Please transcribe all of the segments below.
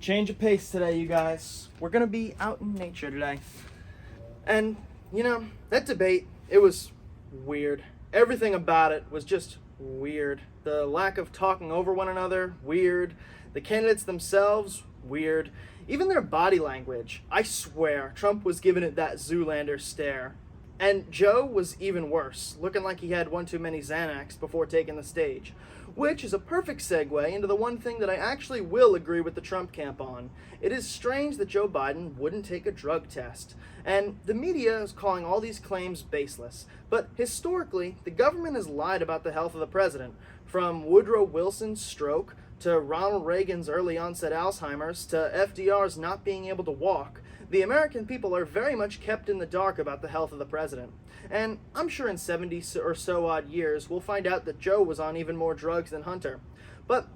Change of pace today, you guys. We're gonna be out in nature today. And, that debate, it was weird. Everything about it was just weird. The lack of talking over one another, weird. The candidates themselves, weird. Even their body language. I swear, Trump was giving it that Zoolander stare. And Joe was even worse, looking like he had one too many Xanax before taking the stage. Which is a perfect segue into the one thing that I actually will agree with the Trump camp on. It is strange that Joe Biden wouldn't take a drug test. And the media is calling all these claims baseless. But historically, the government has lied about the health of the president. From Woodrow Wilson's stroke, to Ronald Reagan's early onset Alzheimer's, to FDR's not being able to walk. The American people are very much kept in the dark about the health of the president. And I'm sure in 70 or so odd years, we'll find out that Joe was on even more drugs than Hunter. But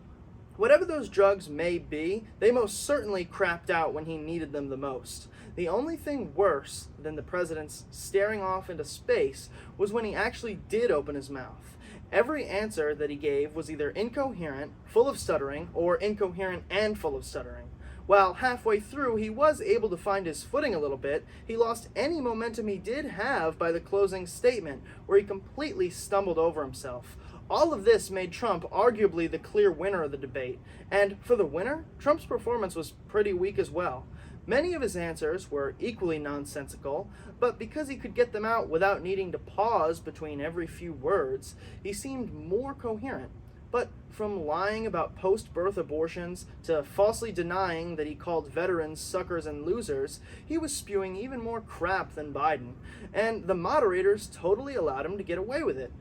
whatever those drugs may be, they most certainly crapped out when he needed them the most. The only thing worse than the president's staring off into space was when he actually did open his mouth. Every answer that he gave was either incoherent, full of stuttering, or incoherent and full of stuttering. While halfway through he was able to find his footing a little bit, he lost any momentum he did have by the closing statement, where he completely stumbled over himself. All of this made Trump arguably the clear winner of the debate, and for the winner, Trump's performance was pretty weak as well. Many of his answers were equally nonsensical, but because he could get them out without needing to pause between every few words, he seemed more coherent. But from lying about post-birth abortions to falsely denying that he called veterans suckers and losers, he was spewing even more crap than Biden, and the moderators totally allowed him to get away with it.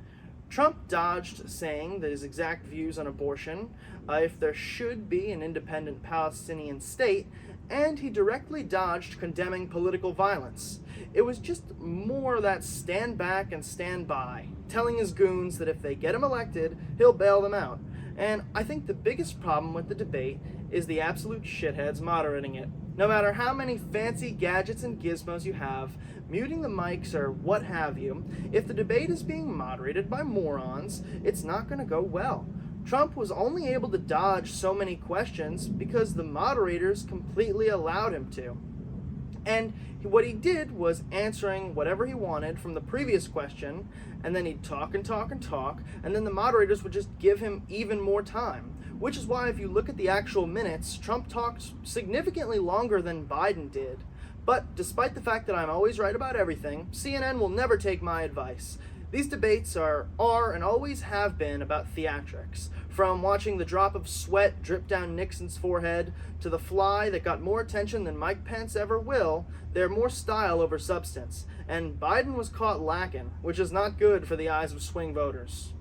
Trump dodged saying that his exact views on abortion, if there should be an independent Palestinian state, and he directly dodged condemning political violence. It was just more that stand back and stand by, telling his goons that if they get him elected, he'll bail them out. And I think the biggest problem with the debate is the absolute shitheads moderating it. No matter how many fancy gadgets and gizmos you have, muting the mics or what have you, if the debate is being moderated by morons, it's not going to go well. Trump was only able to dodge so many questions because the moderators completely allowed him to. And what he did was answering whatever he wanted from the previous question, and then he'd talk and talk and talk, and then the moderators would just give him even more time. Which is why if you look at the actual minutes, Trump talked significantly longer than Biden did. But despite the fact that I'm always right about everything, CNN will never take my advice. These debates are and always have been about theatrics. From watching the drop of sweat drip down Nixon's forehead to the fly that got more attention than Mike Pence ever will, they're more style over substance. And Biden was caught lacking, which is not good for the eyes of swing voters.